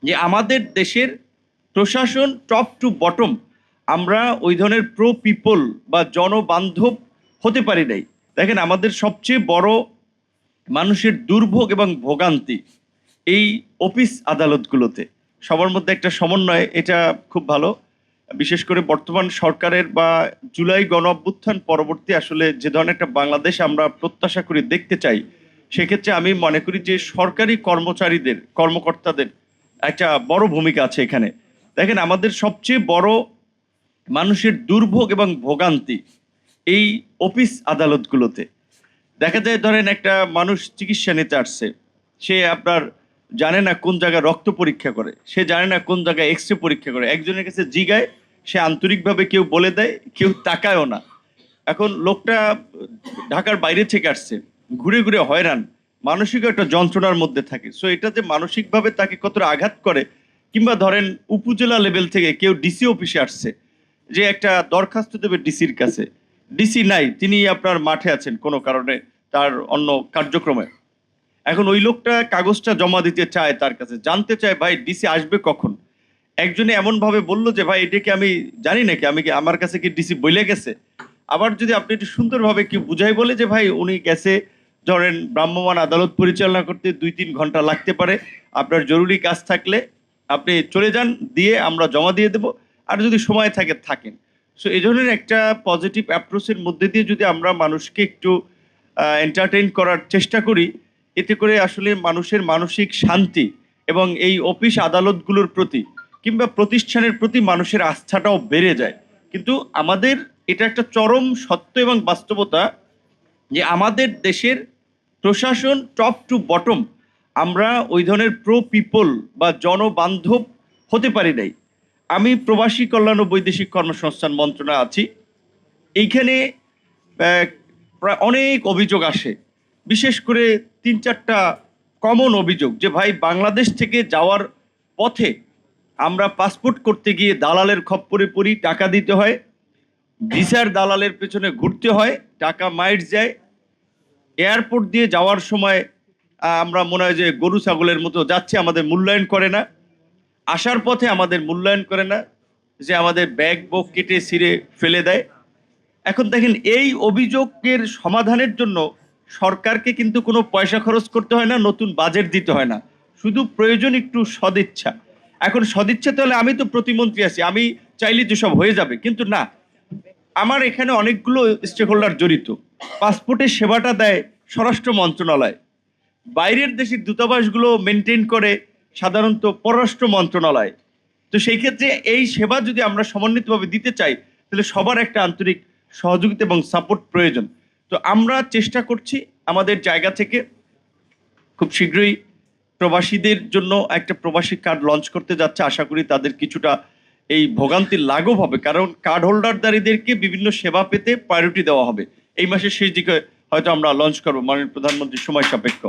যে আমাদের দেশের প্রশাসন টপ টু বটম আমরা ওই ধরনের প্রো পিপল বা জনবান্ধব হতে পারি নাই। দেখেন, আমাদের সবচেয়ে বড় মানুষের দুর্ভোগ এবং ভোগান্তি এই অফিস আদালতগুলোতে। সবার মধ্যে একটা সমন্বয়, এটা খুব ভালো। বিশেষ করে বর্তমান সরকারের বা জুলাই গণ অভ্যুত্থান পরবর্তী আসলে যে ধরনের একটা বাংলাদেশ আমরা প্রত্যাশা করি দেখতে চাই, সেক্ষেত্রে আমি মনে করি যে সরকারি কর্মচারীদের কর্মকর্তাদের একটা বড় ভূমিকা আছে এখানে। দেখেন, আমাদের সবচেয়ে বড় মানুষের দুর্ভোগ এবং ভোগান্তি এই অফিস আদালতগুলোতে। দেখা যায়, ধরেন একটা মানুষ চিকিৎসা নিতে আসছে, সে আপনার জানে না কোন জায়গায় রক্ত পরীক্ষা করে, সে জানে না কোন জায়গায় এক্স রে পরীক্ষা করে, একজনের কাছে জিগায়, সে আন্তরিকভাবে কেউ বলে দেয়, কেউ তাকায়ও না। এখন লোকটা ঢাকার বাইরে থেকে আসছে, ঘুরে ঘুরে হয়রান, মানসিক একটা যন্ত্রণার মধ্যে থাকে। সো এটা যে মানসিকভাবে তাকে কতটা আঘাত করে, কিংবা ধরেন উপজেলা লেভেল থেকে কেউ ডিসি অফিসে আসছে, যে একটা দরখাস্ত দেবে ডিসির কাছে, ডিসি নাই, তিনি আপনার মাঠে আছেন কোনো কারণে তার অন্য কার্যক্রমে। এখন ওই লোকটা কাগজটা জমা দিতে চায়, তার কাছে জানতে চায় ভাই ডিসি আসবে কখন। একজনে এমন ভাবে বললো যে ভাই এটাকে আমি জানি নাকি, আমি কি, আমার কাছে কি ডিসি বলে গেছে। আবার যদি আপনি একটু সুন্দরভাবে কি বুঝাই বলে যে ভাই উনি গেছে, ধরেন ভ্রাম্যমাণ আদালত পরিচালনা করতে 2-3 ঘন্টা লাগতে পারে, আপনার জরুরি কাজ থাকলে আপনি চলে যান, দিয়ে আমরা জমা দিয়ে দেব, আর যদি সময় থাকে থাকেন। সো এই ধরনের একটা পজিটিভ অ্যাপ্রোচের মধ্যে দিয়ে যদি আমরা মানুষকে একটু এন্টারটেইন করার চেষ্টা করি, এতে করে আসলে মানুষের মানসিক শান্তি এবং এই অফিস আদালতগুলোর প্রতি কিংবা প্রতিষ্ঠানের প্রতি মানুষের আস্থাটাও বেড়ে যায়। কিন্তু আমাদের এটা একটা চরম সত্য এবং বাস্তবতা যে আমাদের দেশের প্রশাসন টপ টু বটম আমরা ওই ধরনের প্রো পিপল বা জনবান্ধব হতে পারি নাই। আমি প্রবাসী কল্যাণ ও বৈদেশিক কর্মসংস্থান মন্ত্রণালয়ে আছি। এইখানে প্রায় অনেক অভিযোগ আসে, বিশেষ করে 3-4টা কমন অভিযোগ, যে ভাই বাংলাদেশ থেকে যাওয়ার পথে আমরা পাসপোর্ট করতে গিয়ে দালালের খপ্পরে পড়ি, টাকা দিতে হয়, ভিসার দালালের পেছনে ঘুরতে হয়, টাকা মাইট যায়, এয়ারপোর্ট দিয়ে যাওয়ার সময় আমরা মনে হয় যে গরু ছাগলের মতো যাচ্ছে, আমাদের মূল্যায়ন করে না, আসার পথে আমাদের মূল্যায়ন করে না, যে আমাদের ব্যাগ বুক কেটে ছিঁড়ে ফেলে দেয়। এখন দেখেন, এই অভিযোগের সমাধানের জন্য সরকারকে কিন্তু কোনো পয়সা খরচ করতে হয় না, নতুন বাজেট দিতে হয় না, শুধু প্রয়োজন একটু সদিচ্ছা। এখন সদিচ্ছা তাহলে আমি তো প্রতিমন্ত্রী আছি, আমি চাইলে তো সব হয়ে যাবে, কিন্তু না, আমার এখানে অনেকগুলো স্টেক হোল্ডার জড়িত। পাসপোর্টের সেবাটা দেয় স্বরাষ্ট্র মন্ত্রণালয়, বাইরের দেশের দূতাবাসগুলো মেনটেন করে সাধারণত পররাষ্ট্র মন্ত্রণালয়। তো সেই ক্ষেত্রে এই সেবা যদি আমরা সমন্বিতভাবে দিতে চাই, তাহলে সবার একটা আন্তরিক সহযোগিতা এবং সাপোর্ট প্রয়োজন। তো আমরা চেষ্টা করছি আমাদের জায়গা থেকে খুব শীঘ্রই প্রবাসীদের জন্য একটা প্রবাসী কার্ড লঞ্চ করতে যাচ্ছে। আশা করি তাদের কিছুটা এই ভোগান্তির লাঘব হবে, কারণ কার্ড হোল্ডারদারীদেরকে বিভিন্ন সেবা পেতে প্রায়োরিটি দেওয়া হবে। এই মাসের শেষ দিকে হয়তো আমরা লঞ্চ করবো, মাননীয় প্রধানমন্ত্রীর সময় সাপেক্ষ।